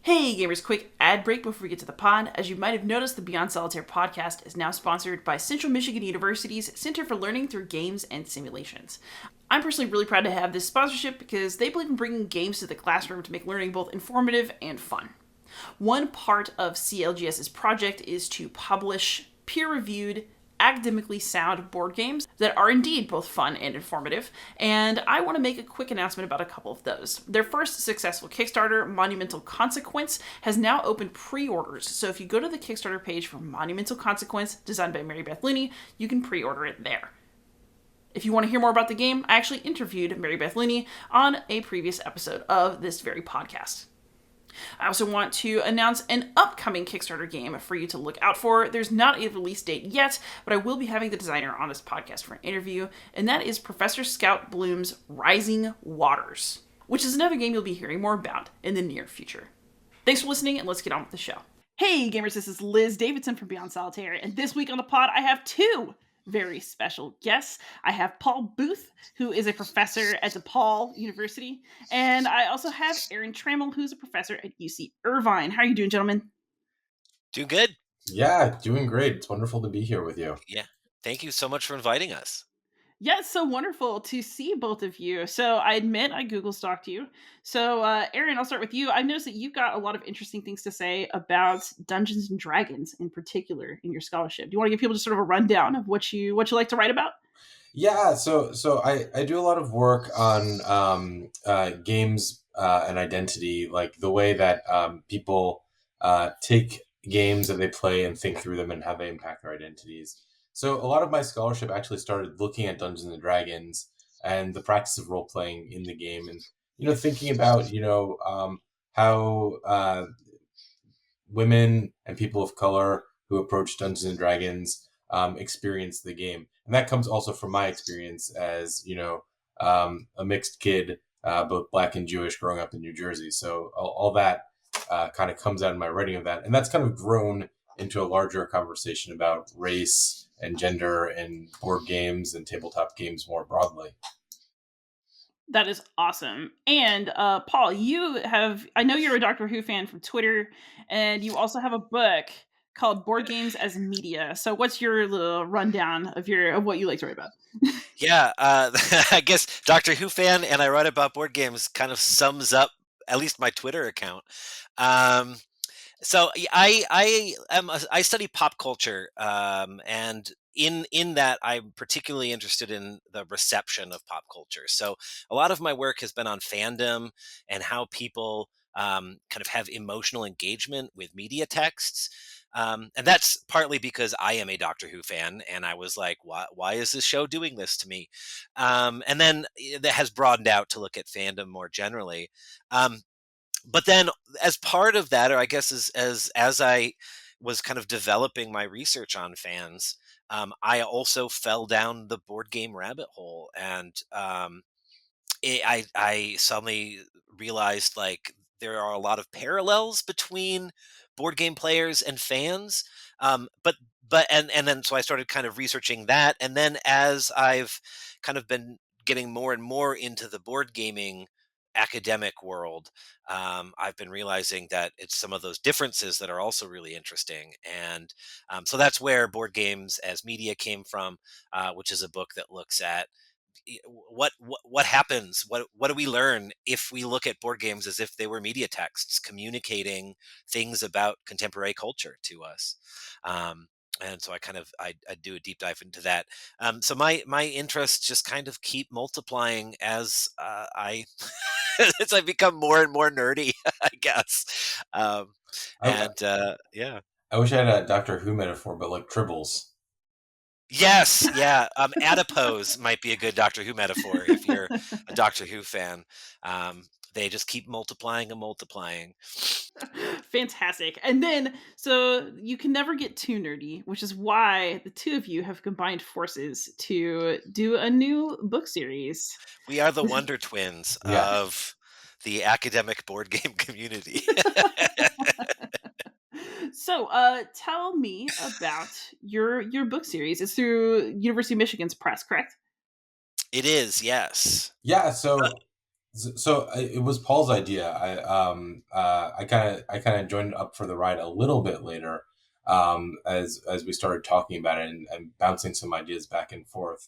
Hey gamers, quick ad break before we get to the pod. As you might have noticed, the Beyond Solitaire podcast is now sponsored by Central Michigan University's Center for Learning Through Games and Simulations. I'm personally really proud to have this sponsorship because they believe in bringing games to the classroom to make learning both informative and fun. One part of CLGS's project is to publish peer-reviewed, academically sound board games that are indeed both fun and informative, and I want to make a quick announcement about a couple of those. Their first successful Kickstarter, Monumental Consequence, has now opened pre-orders, so if you go to the Kickstarter page for Monumental Consequence, designed by Mary Beth Linney, you can pre-order it there. If you want to hear more about the game, I actually interviewed Mary Beth Linney on a previous episode of this very podcast. I also want to announce an upcoming Kickstarter game for you to look out for. There's not a release date yet, but I will be having the designer on this podcast for an interview, and that is Professor Scout Bloom's Rising Waters, which is another game you'll be hearing more about in the near future. Thanks for listening, and let's get on with the show. Hey gamers, this is Liz Davidson from Beyond Solitaire, and this week on the pod I have two very special guests. I have Paul Booth, who is a professor at DePaul University, and I also have Aaron Trammell, who's a professor at UC Irvine. How are you doing, gentlemen? Doing good. Yeah, doing great. It's wonderful to be here with you. Yeah. Thank you so much for inviting us. Yeah, it's so wonderful to see both of you. So I admit I Google stalked you. So Aaron, I'll start with you. I've noticed that you've got a lot of interesting things to say about Dungeons and Dragons in particular in your scholarship. Do you want to give people just sort of a rundown of what you like to write about? Yeah, so I do a lot of work on games and identity, like the way that people take games that they play and think through them and how they impact their identities. So a lot of my scholarship actually started looking at Dungeons and Dragons and the practice of role playing in the game, and thinking about how women and people of color who approach Dungeons and Dragons experience the game, and that comes also from my experience as a mixed kid, both black and Jewish, growing up in New Jersey. So all that kind of comes out in my writing of that, and that's kind of grown into a larger conversation about race and gender and board games and tabletop games more broadly. That is awesome. And Paul, I know you're a Doctor Who fan from Twitter, and you also have a book called Board Games as Media. So what's your little rundown of what you like to write about? Yeah, I guess Doctor Who fan and I write about board games kind of sums up at least my Twitter account. So I study pop culture, and in that I'm particularly interested in the reception of pop culture. So a lot of my work has been on fandom and how people kind of have emotional engagement with media texts. And that's partly because I am a Doctor Who fan, and I was like, why is this show doing this to me? And then that has broadened out to look at fandom more generally. But then as part of that, or I guess as I was kind of developing my research on fans, I also fell down the board game rabbit hole, and I suddenly realized like there are a lot of parallels between board game players and fans. But then so I started kind of researching that, and then as I've kind of been getting more and more into the board gaming academic world, I've been realizing that it's some of those differences that are also really interesting. And so that's where Board Games as Media came from, which is a book that looks at what happens, what do we learn if we look at board games as if they were media texts communicating things about contemporary culture to us. And so I do a deep dive into that. So my interests just kind of keep multiplying as I as I become more and more nerdy, I guess. I, Yeah. I wish I had a Doctor Who metaphor, but like tribbles. Yes, yeah. Adipose might be a good Doctor Who metaphor if you're a Doctor Who fan. They just keep multiplying and multiplying. Fantastic. And then, so you can never get too nerdy, which is why the two of you have combined forces to do a new book series. We are the Wonder Twins Yeah. of the academic board game community. So, tell me about your book series. It's through University of Michigan's press, correct? It is, yes. Yeah, so It was Paul's idea. I kind of joined up for the ride a little bit later, as we started talking about it and bouncing some ideas back and forth.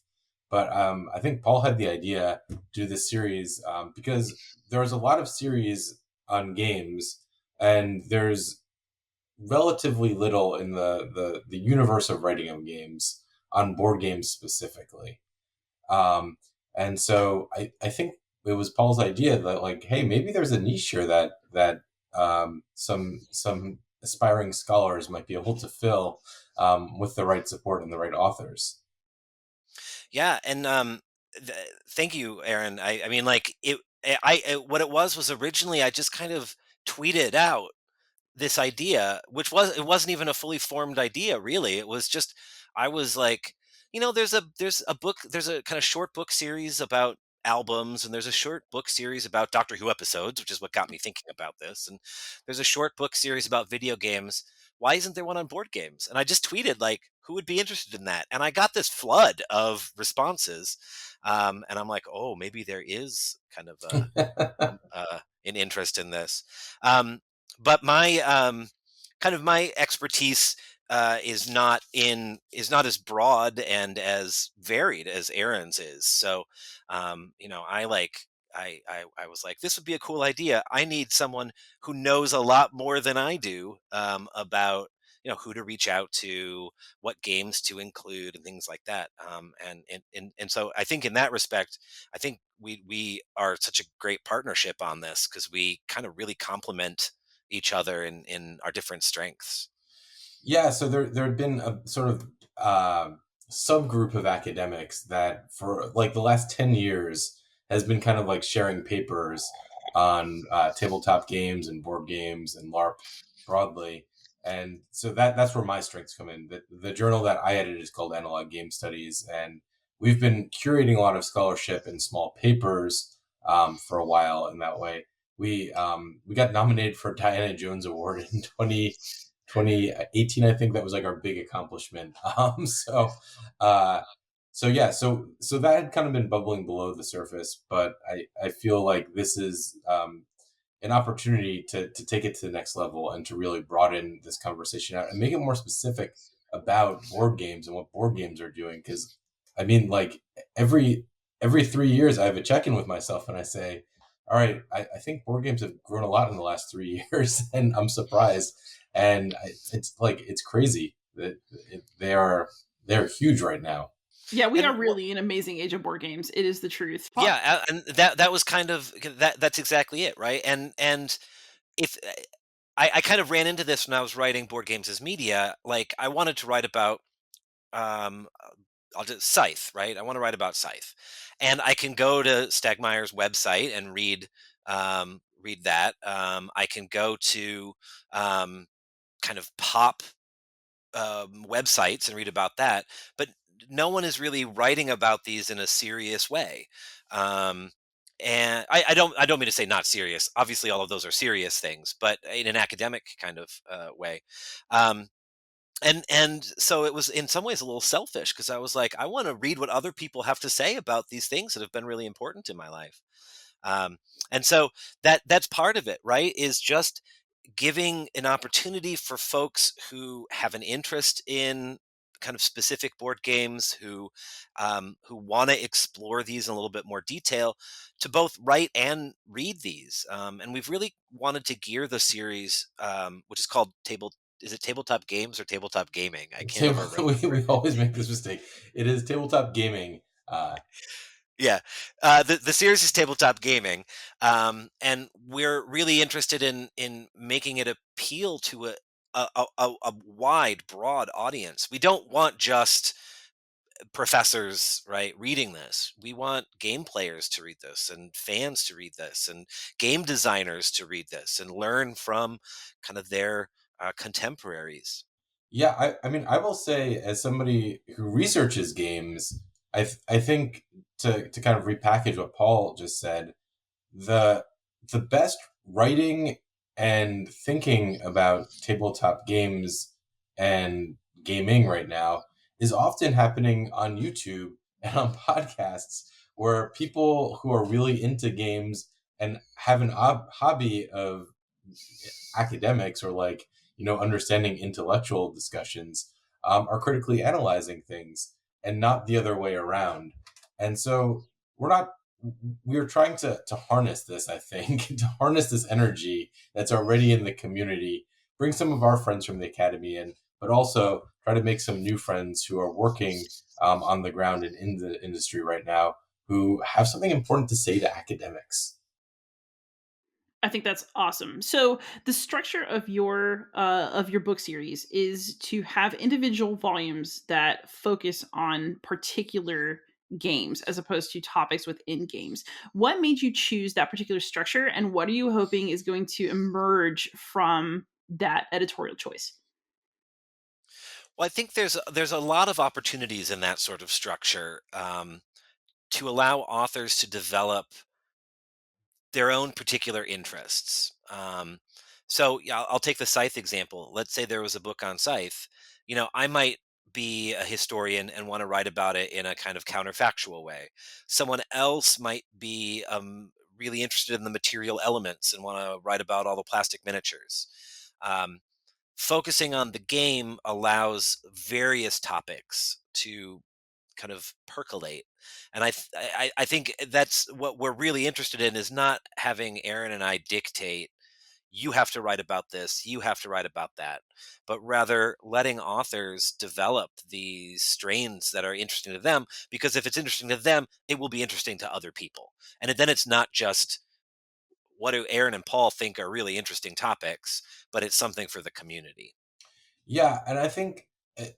But I think Paul had the idea to do this series because there's a lot of series on games, and there's relatively little in the universe of writing of games on board games specifically. Um, and so I think it was Paul's idea that, like, hey, maybe there's a niche here that some aspiring scholars might be able to fill with the right support and the right authors. Yeah, and thank you, Aaron. I mean, like what it was originally I just kind of tweeted out this idea, which it wasn't even a fully formed idea, really. It was just I was like, there's a kind of short book series about albums, and there's a short book series about Doctor Who episodes, which is what got me thinking about this. And there's a short book series about video games. Why isn't there one on board games? And I just tweeted like, who would be interested in that? And I got this flood of responses. And I'm like, oh, maybe there is kind of an interest in this. But my kind of my expertise is not as broad and as varied as Aaron's is. So, I like I was like, this would be a cool idea. I need someone who knows a lot more than I do about who to reach out to, what games to include, and things like that. And so I think in that respect, I think we are such a great partnership on this because we kind of really complement each other in our different strengths. Yeah, so there had been a sort of subgroup of academics that for like the last 10 years has been kind of like sharing papers on tabletop games and board games and LARP broadly. And so that's where my strengths come in. The journal that I edit is called Analog Game Studies, and we've been curating a lot of scholarship in small papers for a while. In that way, we got nominated for a Diana Jones Award in 2018. I think that was like our big accomplishment. Uh, so that had kind of been bubbling below the surface, but I feel like this is an opportunity to take it to the next level and to really broaden this conversation out and make it more specific about board games and what board games are doing. Because I mean, like every 3 years, I have a check in with myself and I say, all right, I think board games have grown a lot in the last 3 years, and I'm surprised. And it's like it's crazy that they're huge right now. Yeah, we And are really an amazing age of board games. It is the truth. yeah, and that was kind of that's exactly it, right? And if I kind of ran into this when I was writing board games as media, like I wanted to write about um I'll just Scythe, right? I want to write about Scythe. And I can go to Stegmeyer's website and read that. I can go to um kind of pop websites and read about that, but no one is really writing about these in a serious way. Um, and I don't mean to say not serious. Obviously, all of those are serious things, but in an academic kind of way. Um, and so it was in some ways a little selfish because I was like, I want to read what other people have to say about these things that have been really important in my life. Um, and so that's part of it, right? Is just giving an opportunity for folks who have an interest in kind of specific board games who want to explore these in a little bit more detail to both write and read these. And we've really wanted to gear the series, which is called is it tabletop games or tabletop gaming? I can't ever remember. We always make this mistake. It is tabletop gaming. Yeah, the series is tabletop gaming, and we're really interested in making it appeal to a wide, broad audience. We don't want just professors, right, reading this. We want game players to read this, and fans to read this, and game designers to read this, and learn from kind of their contemporaries. Yeah, I mean, I will say, as somebody who researches games, I think to kind of repackage what Paul just said, the the best writing and thinking about tabletop games and gaming right now is often happening on YouTube and on podcasts where people who are really into games and have an hobby of academics or like understanding intellectual discussions are critically analyzing things and not the other way around. And so we're not we're trying to harness this, I think, to harness this energy that's already in the community, bring some of our friends from the academy in, but also try to make some new friends who are working on the ground and in the industry right now who have something important to say to academics. I think that's awesome. So the structure of your book series is to have individual volumes that focus on particular games as opposed to topics within games. What made you choose that particular structure, and what are you hoping is going to emerge from that editorial choice? Well, I think there's a lot of opportunities in that sort of structure, to allow authors to develop their own particular interests. So yeah, I'll take the Scythe example. Let's say there was a book on Scythe. I might be a historian and want to write about it in a kind of counterfactual way. Someone else might be really interested in the material elements and want to write about all the plastic miniatures. Um, Focusing on the game allows various topics to kind of percolate. And I think that's what we're really interested in, is not having Aaron and I dictate, you have to write about this, you have to write about that, but rather letting authors develop these strains that are interesting to them, because if it's interesting to them, it will be interesting to other people. And then it's not just what do Aaron and Paul think are really interesting topics, but it's something for the community. Yeah, and I think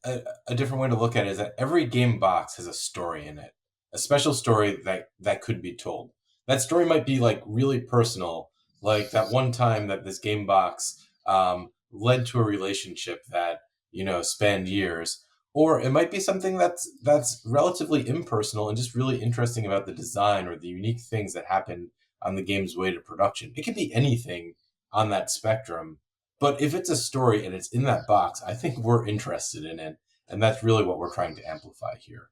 a different way to look at it is that every game box has a story in it, a special story that could be told. That story might be like really personal, like that one time that this game box led to a relationship that spanned years, or it might be something that's relatively impersonal and just really interesting about the design or the unique things that happened on the game's way to production. It could be anything on that spectrum, but if it's a story and it's in that box, I think we're interested in it. And that's really what we're trying to amplify here.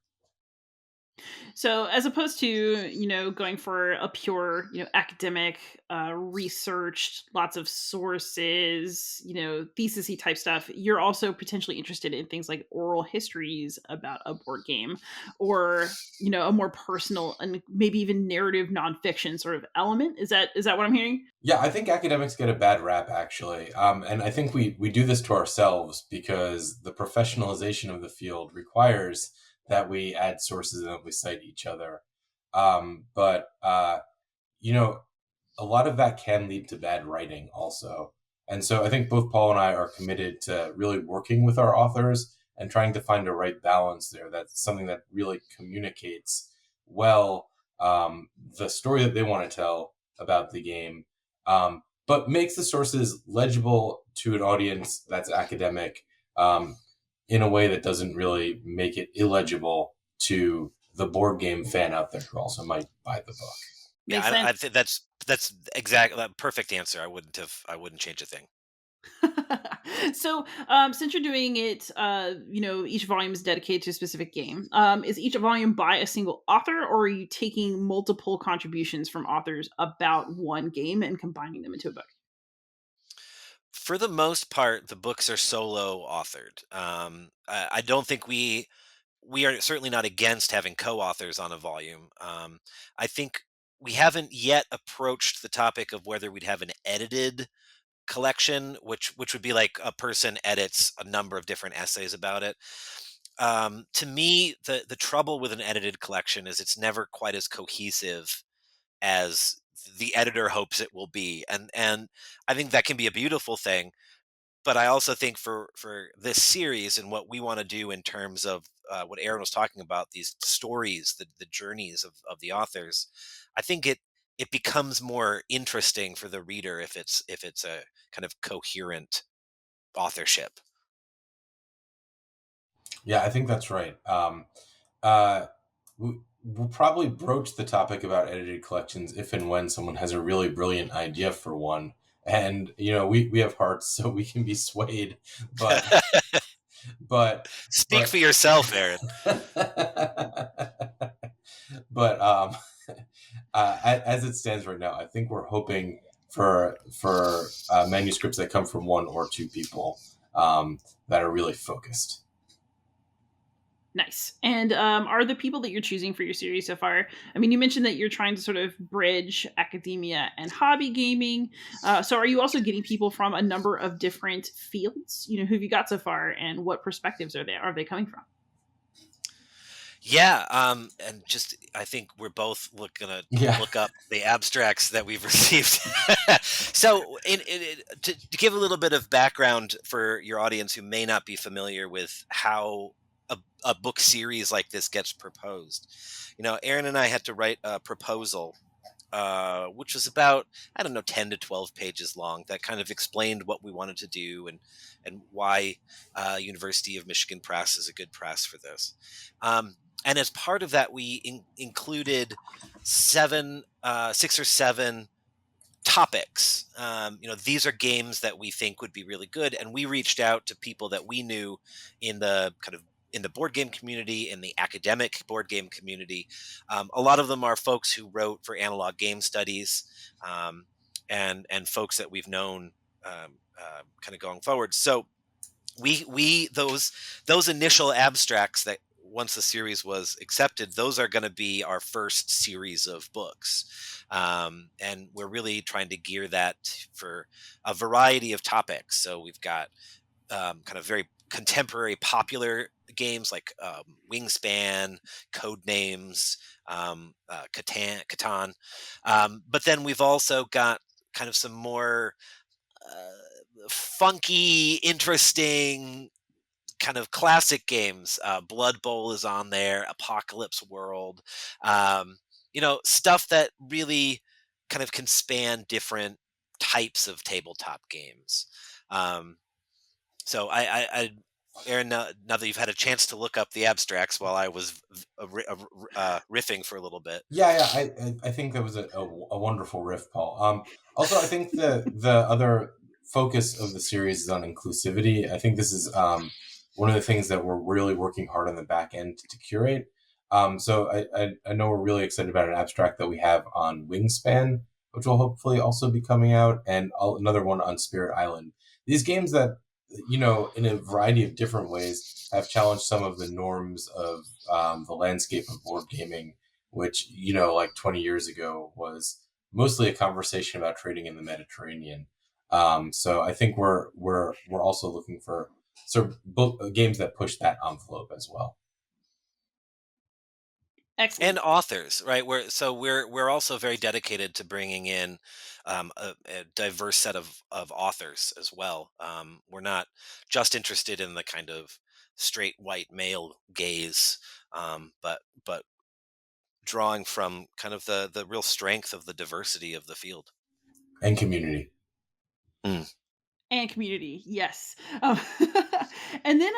So, as opposed to going for a pure academic, researched, lots of sources, thesisy type stuff, you're also potentially interested in things like oral histories about a board game, or a more personal and maybe even narrative nonfiction sort of element. Is that what I'm hearing? Yeah, I think academics get a bad rap, actually. And I think we do this to ourselves because the professionalization of the field requires that we add sources and that we cite each other. But you know, a lot of that can lead to bad writing also. And so I think both Paul and I are committed to really working with our authors and trying to find a right balance there. That's something that really communicates well the story that they want to tell about the game, but makes the sources legible to an audience that's academic in a way that doesn't really make it illegible to the board game fan out there who also might buy the book. Yeah, Makes I sense. think that's exactly that perfect answer. I wouldn't change a thing. So, since you're doing it, each volume is dedicated to a specific game. Is each volume by a single author, or are you taking multiple contributions from authors about one game and combining them into a book? For the most part, the books are solo authored. I don't think we are certainly not against having co-authors on a volume. I think we haven't yet approached the topic of whether we'd have an edited collection, which would be like a person edits a number of different essays about it. To me, the trouble with an edited collection is it's never quite as cohesive as the editor hopes it will be, and I think that can be a beautiful thing. But I also think for this series and what we want to do in terms of what Aaron was talking about, these stories, the journeys of the authors, I think it becomes more interesting for the reader if it's a kind of coherent authorship. Yeah, I think that's right. Uh, we'll probably broach the topic about edited collections if and when someone has a really brilliant idea for one. And we have hearts, so we can be swayed. But but Speak but for yourself, Aaron. But as it stands right now, I think we're hoping for manuscripts that come from one or two people that are really focused. Nice. And are the people that you're choosing for your series so far? I mean, you mentioned that you're trying to sort of bridge academia and hobby gaming. So, are you also getting people from a number of different fields? You know, who have you got so far, and what perspectives are they coming from? Yeah, and just I think we're both gonna Yeah. look up the abstracts that we've received. So, to give a little bit of background for your audience who may not be familiar with how a book series like this gets proposed, Aaron and I had to write a proposal, which was about, I don't know, 10 to 12 pages long, that kind of explained what we wanted to do and why University of Michigan Press is a good press for this. And as part of that, we included six or seven topics. These are games that we think would be really good, and we reached out to people that we knew in the board game community, in the academic board game community. A lot of them are folks who wrote for Analog Game Studies, and folks that we've known kind of going forward. So we those initial abstracts that once the series was accepted, those are going to be our first series of books, and we're really trying to gear that for a variety of topics. So we've got kind of very contemporary popular games like Wingspan, Codenames, Catan, but then we've also got kind of some more funky, interesting kind of classic games. Blood Bowl is on there, Apocalypse World, stuff that really kind of can span different types of tabletop games. Um, so Aaron, now that you've had a chance to look up the abstracts while I was riffing for a little bit. Yeah. I think that was a wonderful riff, Paul. Also, I think the other focus of the series is on inclusivity. I think this is one of the things that we're really working hard on the back end to curate. So I know we're really excited about an abstract that we have on Wingspan, which will hopefully also be coming out, and another one on Spirit Island. These games that, in a variety of different ways, have challenged some of the norms of the landscape of board gaming, which, like 20 years ago was mostly a conversation about trading in the Mediterranean. So I think we're also looking for sort of games that push that envelope as well. Excellent. And authors, right? We're also very dedicated to bringing in a diverse set of authors as well. We're not just interested in the kind of straight white male gaze, but drawing from kind of the real strength of the diversity of the field. And community. Mm. And community, yes. And then,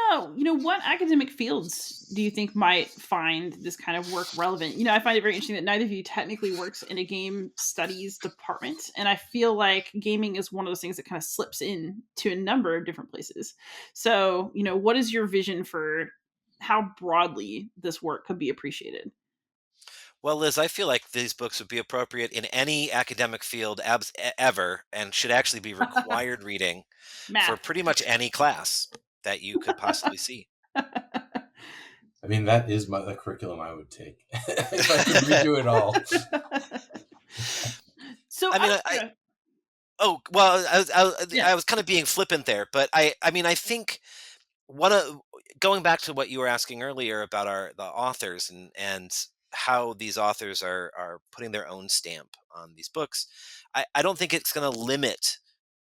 what academic fields do you think might find this kind of work relevant? I find it very interesting that neither of you technically works in a game studies department, and I feel like gaming is one of those things that kind of slips in to a number of different places. So, what is your vision for how broadly this work could be appreciated? Well, Liz, I feel like these books would be appropriate in any academic field ever, and should actually be required reading for Math. pretty much any class that you could possibly see. I mean, that is the curriculum I would take if I could redo it all. So I mean, oh well, yeah. I was kind of being flippant there, but I think one of going back to what you were asking earlier about the authors and how these authors are putting their own stamp on these books. I don't think it's going to limit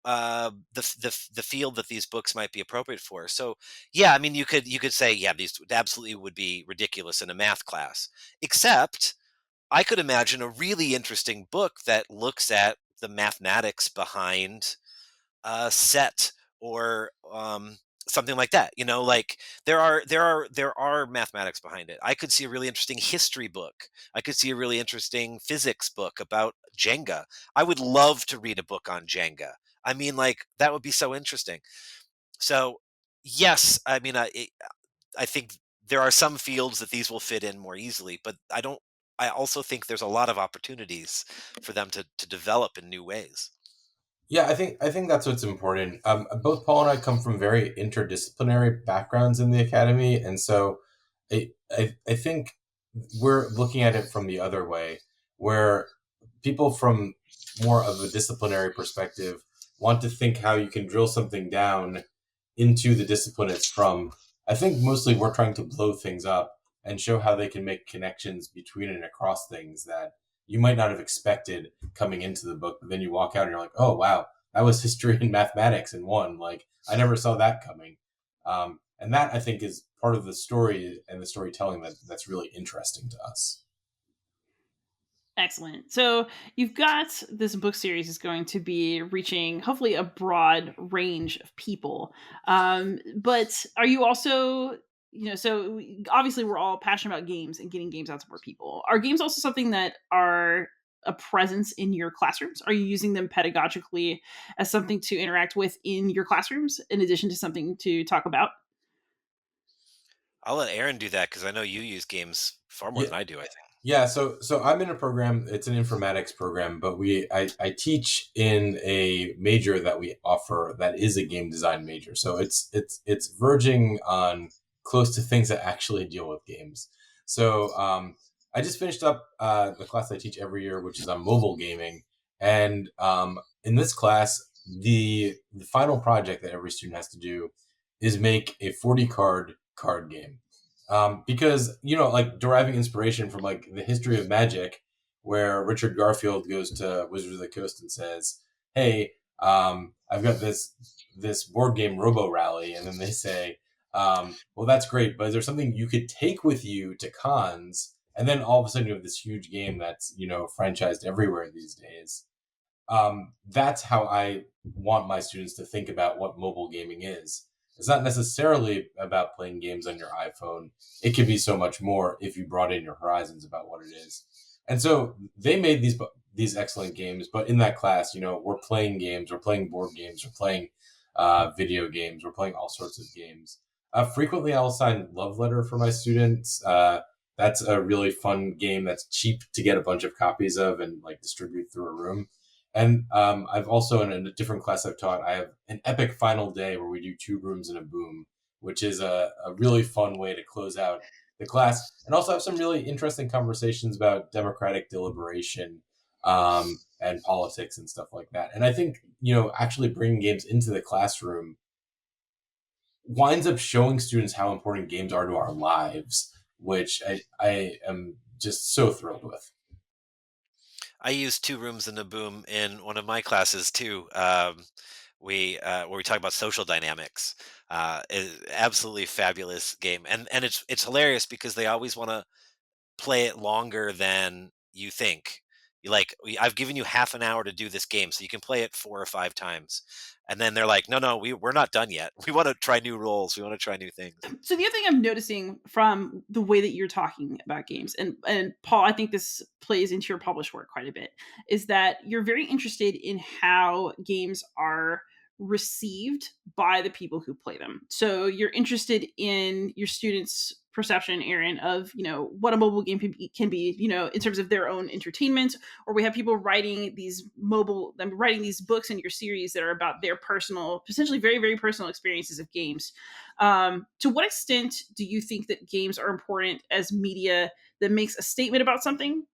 the field that these books might be appropriate for. So yeah, I mean, you could say, yeah, these absolutely would be ridiculous in a math class. Except I could imagine a really interesting book that looks at the mathematics behind set, or something like that. Like there are mathematics behind it. I could see a really interesting history book. I could see a really interesting physics book about Jenga. I would love to read a book on Jenga. I mean, like, that would be so interesting. So yes, I mean, I think there are some fields that these will fit in more easily, but I don't I also think there's a lot of opportunities for them to develop in new ways. Yeah, I think that's what's important. Both Paul and I come from very interdisciplinary backgrounds in the academy, and so I think we're looking at it from the other way, where people from more of a disciplinary perspective want to think how you can drill something down into the discipline it's from. I think mostly we're trying to blow things up and show how they can make connections between and across things that you might not have expected coming into the book, but then you walk out and you're like, oh wow, that was history and mathematics in one. Like I never saw that coming. And that I think is part of the story and the storytelling that's really interesting to us. Excellent. So you've got this book series is going to be reaching hopefully a broad range of people. But are you also, so obviously we're all passionate about games and getting games out to more people. Are games also something that are a presence in your classrooms? Are you using them pedagogically as something to interact with in your classrooms in addition to something to talk about? I'll let Aaron do that because I know you use games far more Yeah, than I do, I think. yeah. So I'm in a program. It's an informatics program, but I teach in a major that we offer that is a game design major. So it's verging on close to things that actually deal with games. So I just finished up the class I teach every year, which is on mobile gaming, and in this class, the final project that every student has to do is make a 40 card game, because like deriving inspiration from like the history of magic, where Richard Garfield goes to Wizards of the Coast and says, hey, I've got this board game Robo Rally, and then they say, well, that's great, but is there something you could take with you to cons? And then all of a sudden you have this huge game that's franchised everywhere these days. That's how I want my students to think about what mobile gaming is. It's not necessarily about playing games on your iPhone. It could be so much more if you brought in your horizons about what it is. And so they made these excellent games, but in that class, we're playing games, we're playing board games, we're playing video games, we're playing all sorts of games. Frequently, I'll sign Love Letter for my students. That's a really fun game that's cheap to get a bunch of copies of and like distribute through a room. And I've also, in a different class I've taught, I have an epic final day where we do two rooms and a boom, which is a really fun way to close out the class and also have some really interesting conversations about democratic deliberation, and politics and stuff like that. And I think, actually bringing games into the classroom winds up showing students how important games are to our lives, which I am just so thrilled with. I use Two Rooms in a Boom in one of my classes too. We where we talk about social dynamics. Absolutely fabulous game, and it's hilarious because they always want to play it longer than you think. I've given you half an hour to do this game, so you can play it 4 or 5 times, and then they're like, "No, no, we're not done yet. We want to try new roles. We want to try new things." So the other thing I'm noticing from the way that you're talking about games, and Paul, I think this plays into your published work quite a bit, is that you're very interested in how games are received by the people who play them. So you're interested in your students' perception, Aaron, of what a mobile game can be, in terms of their own entertainment. Or we have people writing them writing these books in your series that are about their personal, potentially very, very personal experiences of games. To what extent do you think that games are important as media that makes a statement about something?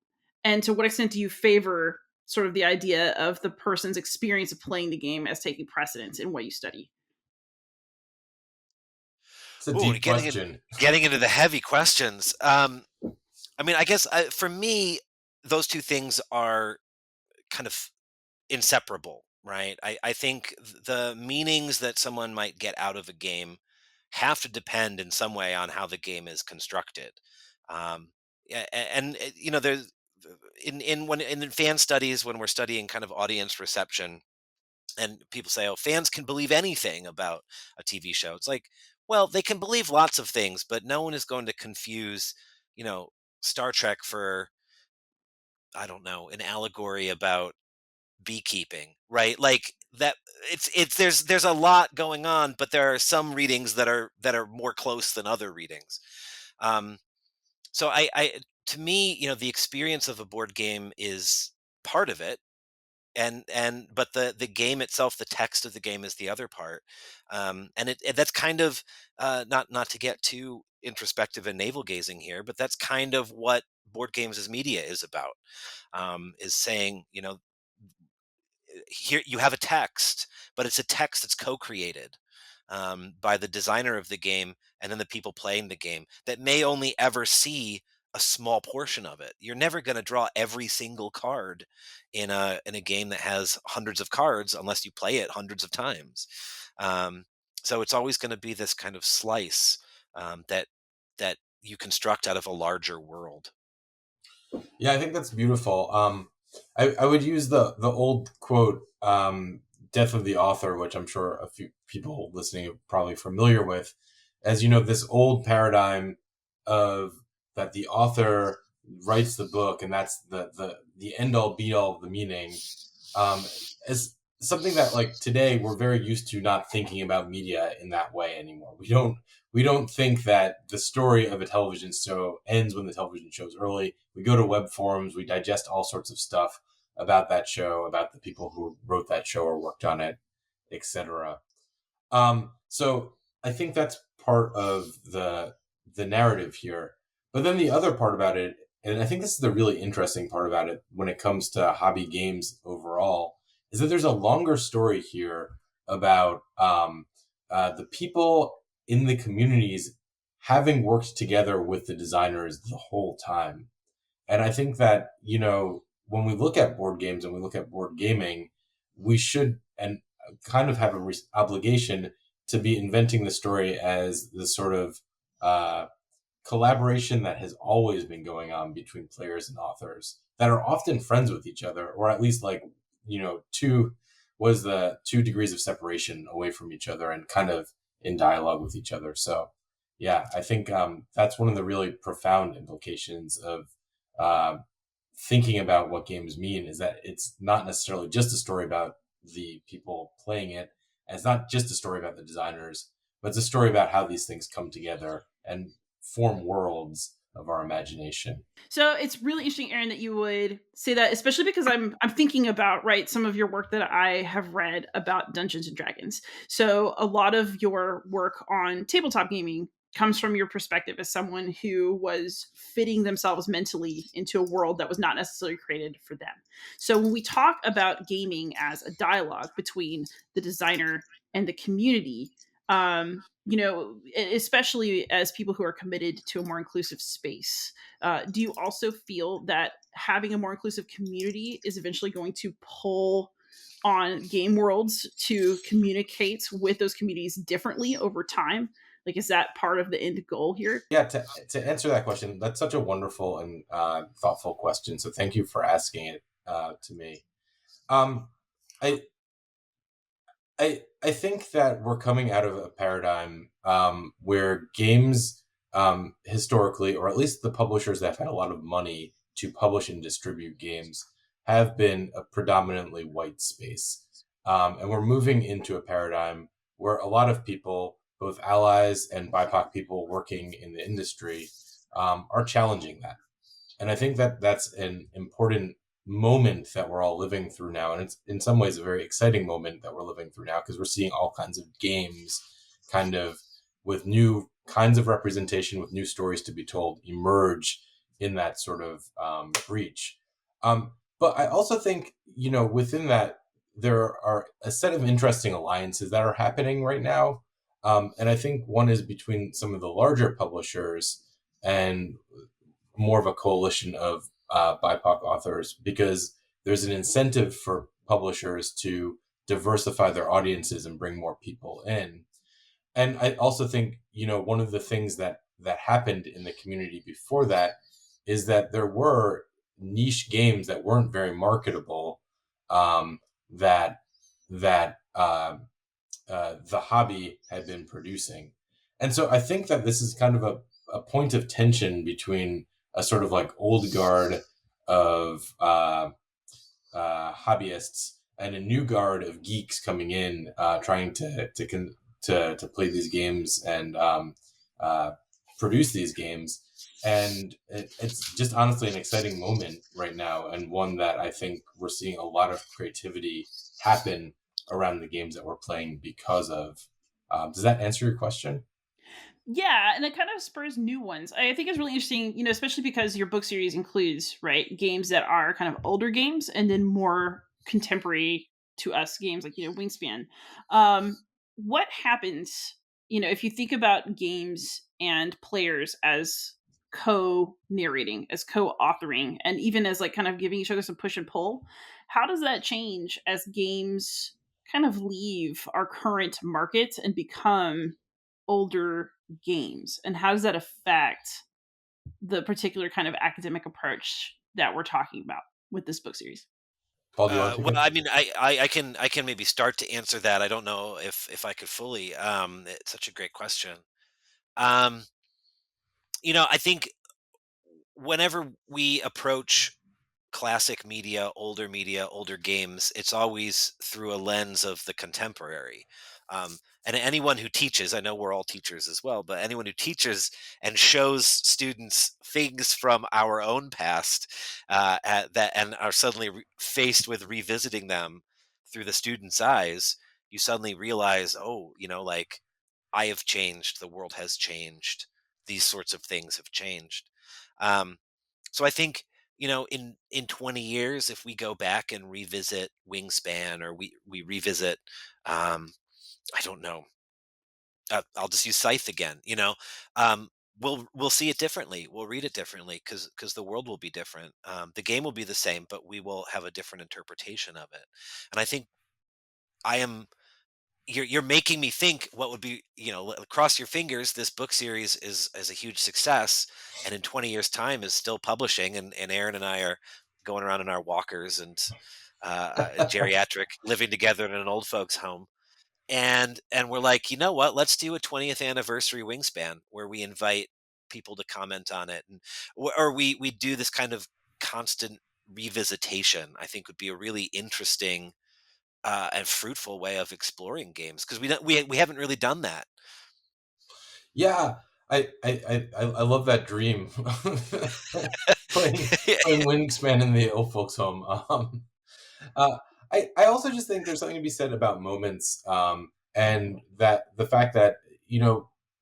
And to what extent do you favor sort of the idea of the person's experience of playing the game as taking precedence in what you study? It's a Ooh, deep question. getting into the heavy questions. I mean, I guess for me, those two things are kind of inseparable, right? I think the meanings that someone might get out of a game have to depend in some way on how the game is constructed. There's in fan studies when we're studying kind of audience reception, and people say, "Oh, fans can believe anything about a TV show." It's like, well, they can believe lots of things, but no one is going to confuse, you know, Star Trek for, I don't know, an allegory about beekeeping, right? Like that. It's there's a lot going on, but there are some readings that are more close than other readings. Um, so to me, the experience of a board game is part of it, but the game itself, the text of the game, is the other part. That's kind of, not to get too introspective and navel gazing here, but that's kind of what board games as media is about. Is saying, here you have a text, but it's a text that's co-created, by the designer of the game and then the people playing the game that may only ever see a small portion of it. You're never going to draw every single card in a game that has hundreds of cards unless you play it hundreds of times. So it's always going to be this kind of slice, that you construct out of a larger world. Yeah, I think that's beautiful. I would use the old quote, "Death of the author," which I'm sure a few people listening are probably familiar with, as this old paradigm of that the author writes the book, and that's the end all be all of the meaning. As something that, like, today we're very used to not thinking about media in that way anymore. We don't think that the story of a television show ends when the television show's early. We go to web forums, we digest all sorts of stuff about that show, about the people who wrote that show or worked on it, etc. So I think that's part of the narrative here. But then the other part about it, and I think this is the really interesting part about it when it comes to hobby games overall, is that there's a longer story here about the people in the communities having worked together with the designers the whole time. And I think that, when we look at board games and we look at board gaming, we should and kind of have a obligation to be inventing the story as the sort of collaboration that has always been going on between players and authors that are often friends with each other, or at least, like, the 2 degrees of separation away from each other and kind of in dialogue with each other. So yeah, I think that's one of the really profound implications of thinking about what games mean, is that it's not necessarily just a story about the people playing it, and it's not just a story about the designers, but it's a story about how these things come together and form worlds of our imagination. So it's really interesting, Aaron, that you would say that, especially because I'm thinking about, right, some of your work that I have read about Dungeons and Dragons. So a lot of your work on tabletop gaming comes from your perspective as someone who was fitting themselves mentally into a world that was not necessarily created for them. So when we talk about gaming as a dialogue between the designer and the community, especially as people who are committed to a more inclusive space, do you also feel that having a more inclusive community is eventually going to pull on game worlds to communicate with those communities differently over time? Like, is that part of the end goal here? Yeah, to answer that question, that's such a wonderful and thoughtful question. So thank you for asking it to me. Um, I I think that we're coming out of a paradigm where games, historically, or at least the publishers that have had a lot of money to publish and distribute games, have been a predominantly white space. And we're moving into a paradigm where a lot of people, both allies and BIPOC people working in the industry, are challenging that. And I think that that's an important moment that we're all living through now. And it's in some ways a very exciting moment that we're living through now, because we're seeing all kinds of games kind of with new kinds of representation, with new stories to be told, emerge in that sort of breach. But I also think, within that, there are a set of interesting alliances that are happening right now. And I think one is between some of the larger publishers and more of a coalition of BIPOC authors, because there's an incentive for publishers to diversify their audiences and bring more people in. And I also think, one of the things that happened in the community before that is that there were niche games that weren't very marketable, that the hobby had been producing. And so I think that this is kind of a point of tension between a sort of like old guard of hobbyists and a new guard of geeks coming in, trying to play these games and produce these games. And it's just honestly an exciting moment right now, and one that I think we're seeing a lot of creativity happen around the games that we're playing because of. Does that answer your question? Yeah, and it kind of spurs new ones. I think it's really interesting, especially because your book series includes, right, games that are kind of older games and then more contemporary to us games like, Wingspan. Um, what happens, if you think about games and players as co-narrating, as co-authoring, and even as like kind of giving each other some push and pull, how does that change as games kind of leave our current market and become older games, and how does that affect the particular kind of academic approach that we're talking about with this book series? Paul, do you want to Well, take it? I mean, I can maybe start to answer that. I don't know if I could fully. It's such a great question. Um, I think whenever we approach classic media, older games, it's always through a lens of the contemporary. And anyone who teaches, I know we're all teachers as well, but anyone who teaches and shows students things from our own past at that and are suddenly faced with revisiting them through the student's eyes, you suddenly realize, oh, like I have changed, the world has changed, these sorts of things have changed. Um, so I think, in 20 years, if we go back and revisit Wingspan, or we revisit, um, I don't know, I'll just use Scythe again. Um, we'll see it differently. We'll read it differently because the world will be different. The game will be the same, but we will have a different interpretation of it. And I think I am you're making me think what would be, cross your fingers, this book series is a huge success, and in 20 years time is still publishing, and Aaron and I are going around in our walkers and geriatric, living together in an old folks home, and we're like, you know what, let's do a 20th anniversary Wingspan where we invite people to comment on it, and or we do this kind of constant revisitation. I think would be a really interesting and fruitful way of exploring games, because we haven't really done that. Yeah, I love that dream. Playing Wingspan in the old folks' home. Uh, I also just think there's something to be said about moments, and that the fact that,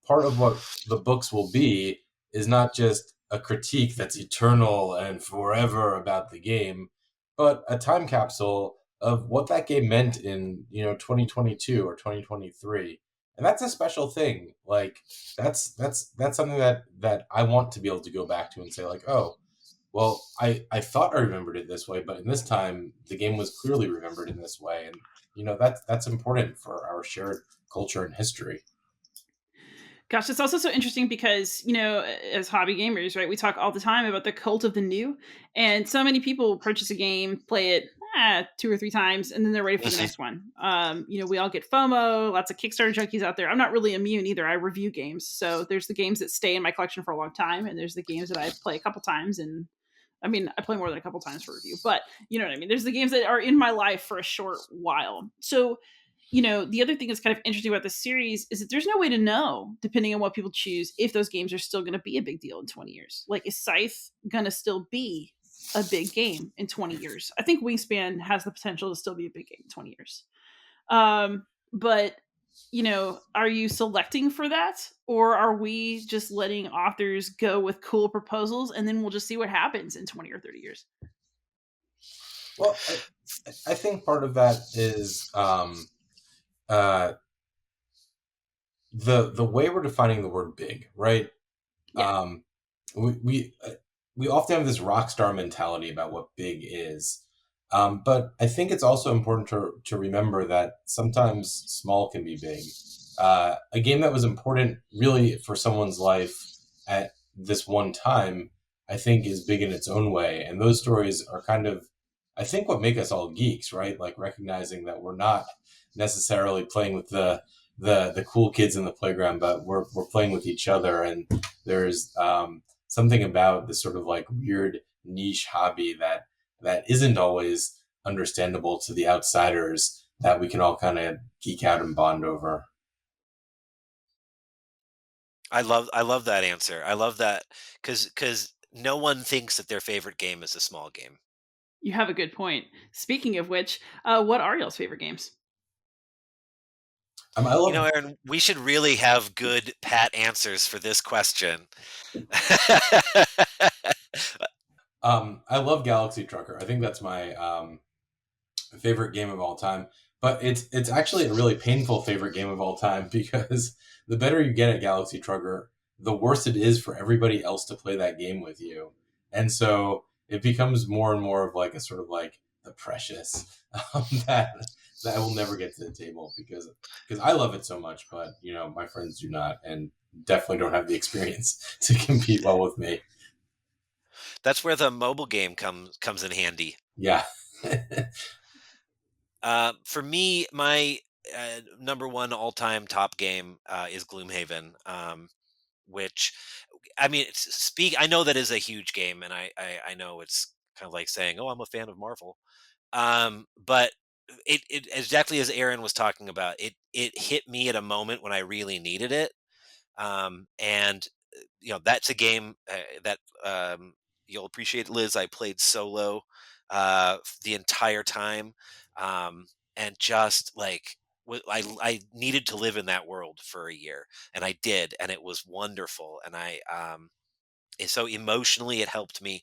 part of what the books will be is not just a critique that's eternal and forever about the game, but a time capsule of what that game meant in, 2022 or 2023. And that's a special thing. Like, that's something that I want to be able to go back to and say, like, oh, well, I thought I remembered it this way, but in this time, the game was clearly remembered in this way, and that's important for our shared culture and history. Gosh, it's also so interesting because, as hobby gamers, right, we talk all the time about the cult of the new. And so many people purchase a game, play it two or three times, and then they're ready for the Mhm. next one. We all get FOMO, lots of Kickstarter junkies out there. I'm not really immune either. I review games. So there's the games that stay in my collection for a long time, and there's the games that I play a couple times. And I mean, I play more than a couple times for review, but you know what I mean? There's the games that are in my life for a short while. So the other thing that's kind of interesting about this series is that there's no way to know, depending on what people choose, if those games are still going to be a big deal in 20 years. Like, is Scythe going to still be a big game in 20 years? I think Wingspan has the potential to still be a big game in 20 years. But, are you selecting for that? Or are we just letting authors go with cool proposals and then we'll just see what happens in 20 or 30 years? Well, I think part of that is uh, the way we're defining the word big, right? Yeah. Um, we often have this rock star mentality about what big is, but I think it's also important to remember that sometimes small can be big. A game that was important really for someone's life at this one time, I think, is big in its own way, and those stories are kind of, I think, what make us all geeks, right? Like recognizing that we're not necessarily playing with the cool kids in the playground, but we're playing with each other, and there's something about this sort of like weird niche hobby that isn't always understandable to the outsiders, that we can all kind of geek out and bond over. I love that answer. I love that because no one thinks that their favorite game is a small game. You have a good point. Speaking of which, what are y'all's favorite games? I love Aaron, we should really have good pat answers for this question. I love Galaxy Trucker. I think that's my favorite game of all time. But it's actually a really painful favorite game of all time because the better you get at Galaxy Trucker, the worse it is for everybody else to play that game with you. And so it becomes more and more of like a sort of like the precious that I will never get to the table because I love it so much, but my friends do not and definitely don't have the experience to compete well with me. That's where the mobile game comes in handy. Yeah. For me, my number one all time top game is Gloomhaven, which I mean, I know that is a huge game, and I know it's kind of like saying, "Oh, I'm a fan of Marvel," but it exactly as Aaron was talking about, it hit me at a moment when I really needed it, and that's a game that you'll appreciate, Liz. I played solo the entire time, and just like I needed to live in that world for a year, and I did, and it was wonderful. And so emotionally, it helped me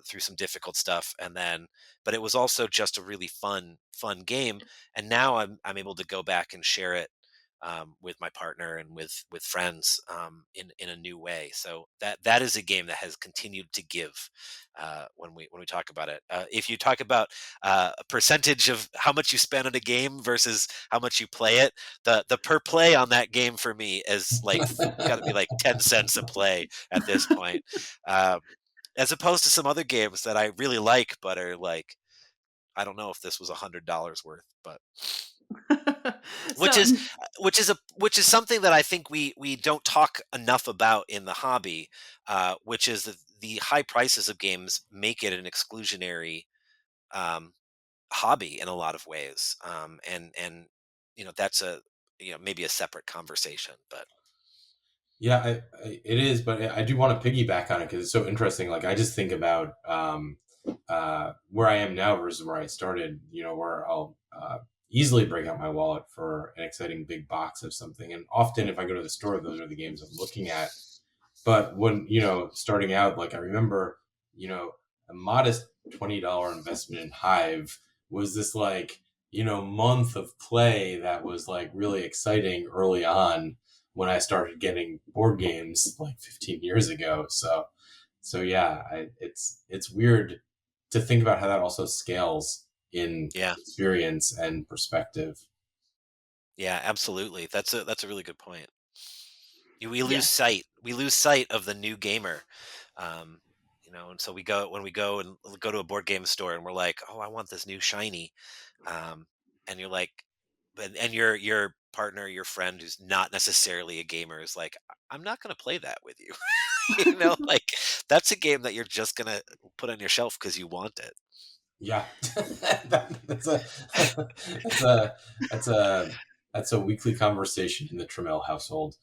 through some difficult stuff, and then, but it was also just a really fun game. And now I'm able to go back and share it with my partner and with friends in a new way. So that is a game that has continued to give when we talk about it. If you talk about a percentage of how much you spend on a game versus how much you play it, the per play on that game for me is like got to be like 10 cents a play at this point, um, as opposed to some other games that I really like, but are like, I don't know if this was $100 worth, but which So, is which is something that I think we don't talk enough about in the hobby, which is that the high prices of games make it an exclusionary um, hobby in a lot of ways, and that's a maybe a separate conversation, but Yeah, it is, but I do want to piggyback on it because it's so interesting. Like, I just think about where I am now versus where I started. Where I'll easily break out my wallet for an exciting big box of something, and often if I go to the store, those are the games I'm looking at. But when starting out, like I remember, a modest $20 investment in Hive was this like month of play that was like really exciting early on when I started getting board games like 15 years ago. So yeah, it's weird to think about how that also scales in yeah, experience and perspective. yeah, absolutely. That's a really good point. We lose yes. sight. We lose sight of the new gamer. Um, and so when we go and go to a board game store and we're like, "Oh, I want this new shiny," and you're like, and your partner, your friend who's not necessarily a gamer is like, "I'm not going to play that with you." Like that's a game that you're just going to put on your shelf because you want it. Yeah, that's a that's a that's a that's a weekly conversation in the Trammell household.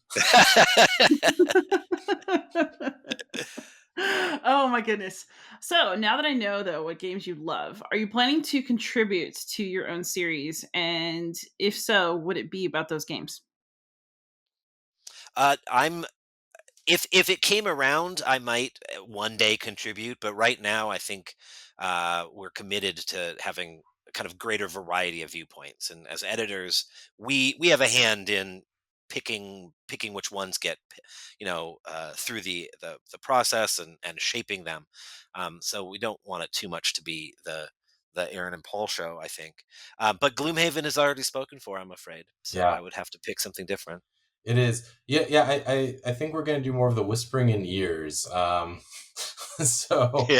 Oh my goodness. So now that I know though what games you love, are you planning to contribute to your own series? And if so, would it be about those games? I'm if it came around, I might one day contribute, but right now I think we're committed to having a kind of greater variety of viewpoints. And as editors, we have a hand in picking which ones get through the process and shaping them. So we don't want it too much to be the Aaron and Paul show, I think. But Gloomhaven is already spoken for, I'm afraid. So Yeah, I would have to pick something different. it is. Yeah, yeah. I think we're gonna do more of the whispering in ears. So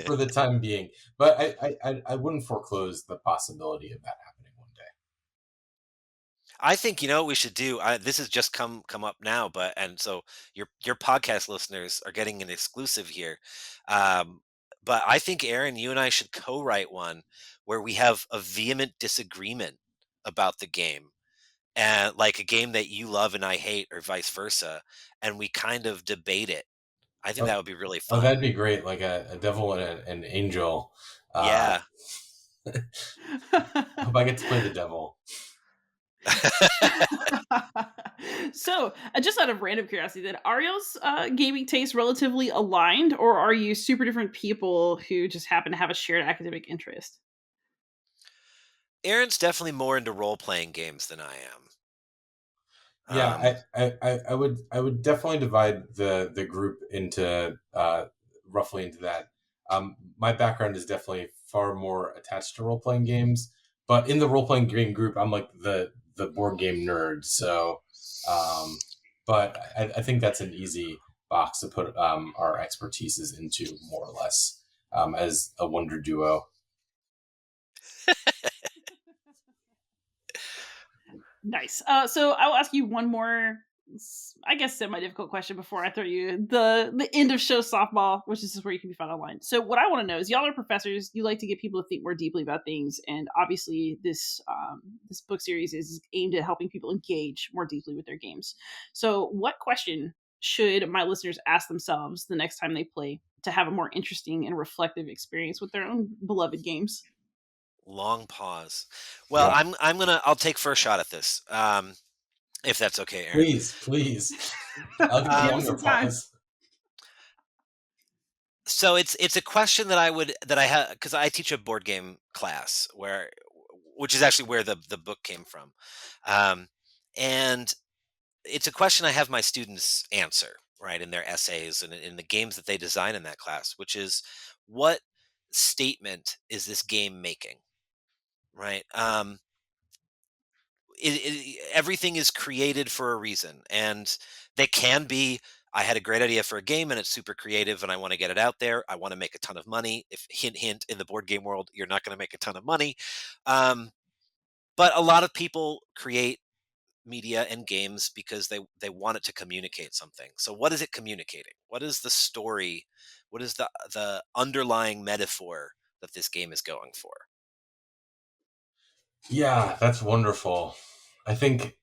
for the time being, but I wouldn't foreclose the possibility of that happening one day. I think what we should do. This has just come up now, but and so your podcast listeners are getting an exclusive here. Um, but I think Aaron, you and I should co-write one where we have a vehement disagreement about the game, and like a game that you love and I hate, or vice versa, and we kind of debate it. I think Oh, that would be really oh, fun. that'd be great. Like a devil and an angel. Uh, Yeah. I hope I get to play the devil. So, just out of random curiosity, then are y'all's gaming tastes relatively aligned, or are you super different people who just happen to have a shared academic interest? Aaron's definitely more into role playing games than I am. Yeah, I would definitely divide the group into roughly into that. My background is definitely far more attached to role playing games, but in the role playing game group, I'm like the board game nerd. So, um, but I think that's an easy box to put our expertises into, more or less, as a wonder duo. Nice. So I will ask you one more, I guess, semi-difficult question before I throw you the end of show softball, which is where you can be found online. So what I want to know is, y'all are professors. You like to get people to think more deeply about things, and obviously this book series is aimed at helping people engage more deeply with their games. So what question should my listeners ask themselves the next time they play to have a more interesting and reflective experience with their own beloved games? Long pause. Well, Yeah, I'll take first shot at this. If that's okay, Aaron. please. I'll give a Give us Um, longer some time. pause. so it's a question that I have, because I teach a board game class, which is actually where the book came from. Um, and it's a question I have my students answer, right, in their essays and in the games that they design in that class, which is, what statement is this game making, right? Everything is created for a reason, and they can be, I had a great idea for a game and it's super creative and I want to get it out there, I want to make a ton of money. If, hint hint, in the board game world you're not going to make a ton of money. um, but a lot of people create media and games because they want it to communicate something. So what is it communicating? What is the story? What is the underlying metaphor that this game is going for? Yeah, that's wonderful. I think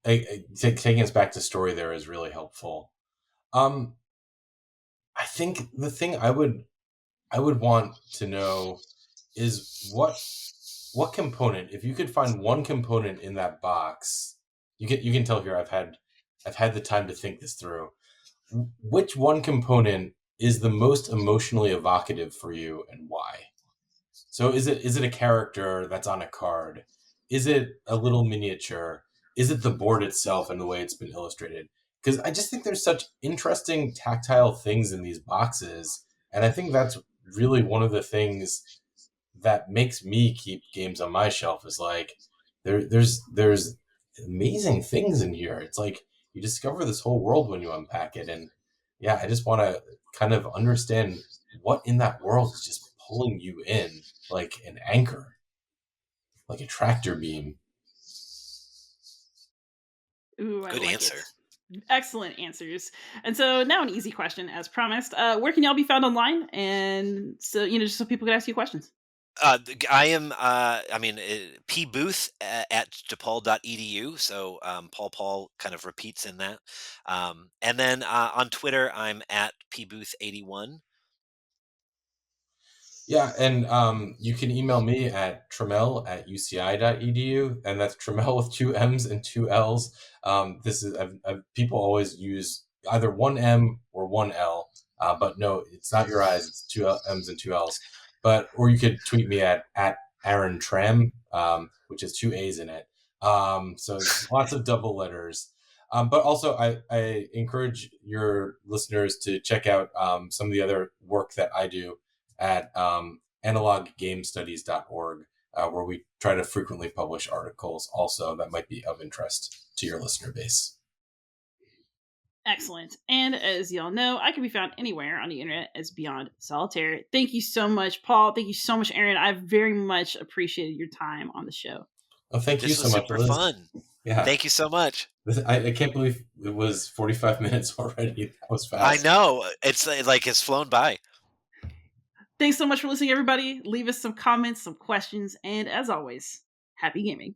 taking us back to story there is really helpful. Um, I think the thing I would want to know is what component, if you could find one component in that box, you can tell here I've had the time to think this through. Which one component is the most emotionally evocative for you, and why? So is it a character that's on a card? Is it a little miniature? Is it the board itself and the way it's been illustrated? Because I just think there's such interesting tactile things in these boxes, and I think that's really one of the things that makes me keep games on my shelf, is like there's amazing things in here. It's like you discover this whole world when you unpack it, and yeah, I just want to kind of understand what in that world is just pulling you in like an anchor, like a tractor beam. Ooh, I Good like it. answer. Excellent answers. And so now an easy question, as promised. Where can y'all be found online? And so, just so people can ask you questions. I am, I mean, P Booth at DePaul.edu. So Paul kind of repeats in that. And then on Twitter, I'm at PBooth81. Yeah, and you can email me at trammell@uci.edu, and that's Trammell with two M's and two L's. This is people always use either one M or one L, but no, it's not your eyes. It's two M's and two L's. But or you could tweet me at Aaron Tram, which has two A's in it. So lots of double letters. But also, I encourage your listeners to check out some of the other work that I do at analoggamestudies.org, where we try to frequently publish articles also that might be of interest to your listener base. Excellent. And as y'all know, I can be found anywhere on the internet as Beyond Solitaire. Thank you so much, Paul. Thank you so much, Aaron. I've very much appreciated your time on the show. Oh, thank you This so was much, super Liz. fun. Yeah, Thank you so much. I can't believe it was 45 minutes already. That was I fast. know. It's like it's flown by. Thanks so much for listening, everybody. Leave us some comments, some questions, and as always, happy gaming.